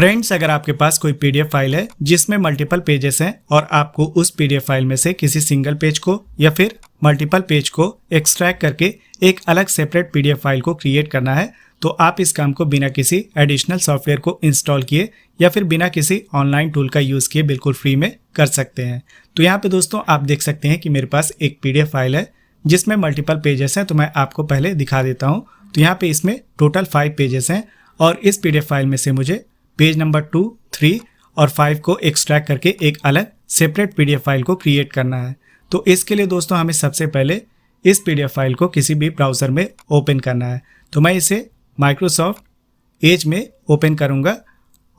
Friends, अगर आपके पास कोई पीडीएफ फाइल है जिसमें मल्टीपल पेजेस हैं और आपको उस पीडीएफ फाइल में से किसी सिंगल पेज को या फिर मल्टीपल पेज को एक्सट्रैक्ट करके एक अलग सेपरेट पीडीएफ फाइल को क्रिएट करना है, तो आप इस काम को बिना किसी एडिशनल सॉफ्टवेयर को इंस्टॉल किए या फिर बिना किसी ऑनलाइन टूल का यूज़ किए बिल्कुल फ्री में कर सकते हैं। तो यहाँ पे दोस्तों आप देख सकते हैं कि मेरे पास एक पीडीएफ फाइल है जिसमें मल्टीपल पेजेस हैं। तो मैं आपको पहले दिखा देता हूँ। तो यहाँ पे इसमें टोटल 5 पेजेस हैं और इस पीडीएफ फाइल में से मुझे पेज नंबर 2, 3 और 5 को एक्सट्रैक्ट करके एक अलग सेपरेट पीडीएफ फाइल को क्रिएट करना है। तो इसके लिए दोस्तों हमें सबसे पहले इस पीडीएफ फाइल को किसी भी ब्राउज़र में ओपन करना है। तो मैं इसे माइक्रोसॉफ्ट एज में ओपन करूंगा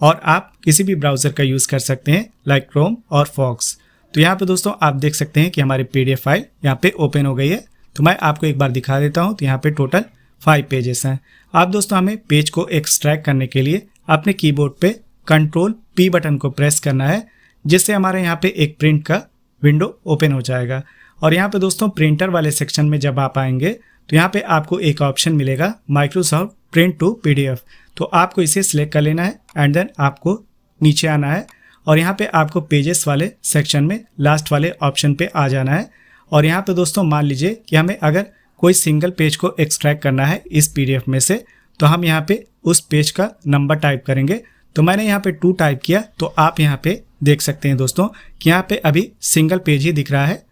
और आप किसी भी ब्राउज़र का यूज़ कर सकते हैं लाइक क्रोम और फॉक्स। तो यहाँ पे दोस्तों आप देख सकते हैं कि हमारी पीडीएफ फाइल यहाँ पे ओपन हो गई है। तो मैं आपको एक बार दिखा देता हूँ। तो यहाँ पे टोटल 5 पेजेस हैं। आप दोस्तों हमें पेज को एक्सट्रैक्ट करने के लिए अपने कीबोर्ड पे कंट्रोल P बटन को प्रेस करना है, जिससे हमारे यहाँ पे एक प्रिंट का विंडो ओपन हो जाएगा। और यहाँ पे दोस्तों प्रिंटर वाले सेक्शन में जब आप आएंगे तो यहाँ पे आपको एक ऑप्शन मिलेगा माइक्रोसॉफ्ट प्रिंट टू PDF। तो आपको इसे सिलेक्ट कर लेना है एंड देन आपको नीचे आना है और यहाँ पे आपको पेजेस वाले सेक्शन में लास्ट वाले ऑप्शन पे आ जाना है। और यहाँ पे दोस्तों मान लीजिए कि हमें अगर कोई सिंगल पेज को एक्सट्रैक्ट करना है इस PDF में से, तो हम यहाँ पे उस पेज का नंबर टाइप करेंगे। तो मैंने यहाँ पे 2 टाइप किया। तो आप यहाँ पे देख सकते हैं दोस्तों कि यहाँ पे अभी सिंगल पेज ही दिख रहा है,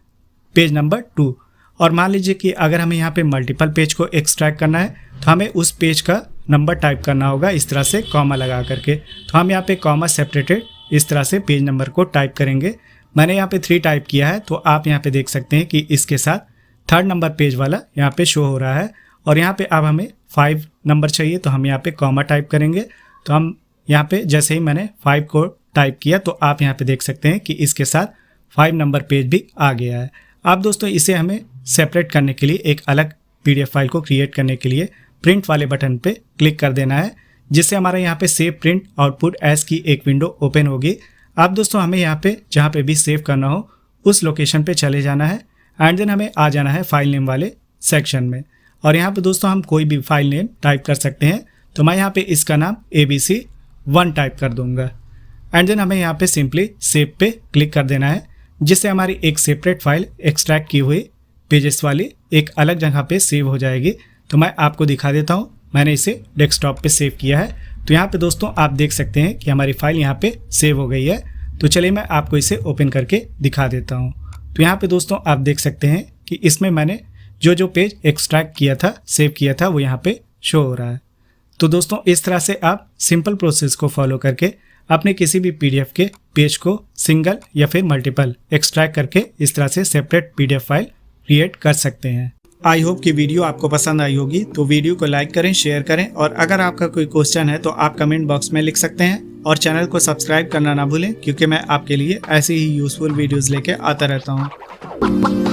पेज नंबर 2। और मान लीजिए कि अगर हमें यहाँ पे मल्टीपल पेज को एक्सट्रैक्ट करना है तो हमें उस पेज का नंबर टाइप करना होगा इस तरह से कॉमा लगा करके। तो हम यहाँ पे कॉमा सेपरेटेड इस तरह से पेज नंबर को टाइप करेंगे। मैंने यहाँ पे 3 टाइप किया है। तो आप यहाँ पे देख सकते हैं कि इसके साथ 3rd नंबर पेज वाला यहाँ पे शो हो रहा है। और यहाँ पे अब हमें 5 नंबर चाहिए, तो हम यहाँ पे कॉमा टाइप करेंगे। तो हम यहाँ पे जैसे ही मैंने 5 को टाइप किया तो आप यहाँ पे देख सकते हैं कि इसके साथ 5 नंबर पेज भी आ गया है। अब दोस्तों इसे हमें सेपरेट करने के लिए एक अलग पीडीएफ फाइल को क्रिएट करने के लिए प्रिंट वाले बटन पे क्लिक कर देना है, जिससे हमारे यहाँ पे सेव प्रिंट आउटपुट एज की एक विंडो ओपन होगी। अब दोस्तों हमें यहाँ पे जहाँ पे भी सेव करना हो उस लोकेशन पे चले जाना है एंड देन हमें आ जाना है फाइल नेम वाले सेक्शन में। और यहाँ पे दोस्तों हम कोई भी फाइल नेम टाइप कर सकते हैं। तो मैं यहाँ पे इसका नाम ABC1 टाइप कर दूंगा एंड देन हमें यहाँ पे सिंपली सेव पे क्लिक कर देना है, जिससे हमारी एक सेपरेट फाइल एक्सट्रैक्ट की हुई पेजेस वाली एक अलग जगह पे सेव हो जाएगी। तो मैं आपको दिखा देता हूँ। मैंने इसे डेस्कटॉप पे सेव किया है। तो यहाँ पे दोस्तों आप देख सकते हैं कि हमारी फाइल यहाँ पे सेव हो गई है। तो चलिए मैं आपको इसे ओपन करके दिखा देता हूँ। तो यहाँ पे दोस्तों आप देख सकते हैं कि इसमें मैंने जो पेज एक्सट्रैक्ट किया था, सेव किया था, वो यहाँ पे शो हो रहा है। तो दोस्तों इस तरह से आप सिंपल प्रोसेस को फॉलो करके अपने किसी भी पीडीएफ के पेज को सिंगल या फिर मल्टीपल एक्सट्रैक्ट करके इस तरह से सेपरेट पीडीएफ फाइल क्रिएट कर सकते हैं। आई होप कि वीडियो आपको पसंद आई होगी। तो वीडियो को लाइक करें, शेयर करें और अगर आपका कोई क्वेश्चन है तो आप कमेंट बॉक्स में लिख सकते हैं। और चैनल को सब्सक्राइब करना ना भूलें, क्योंकि मैं आपके लिए ऐसी ही यूजफुल वीडियोस लेके आता रहता हूँ।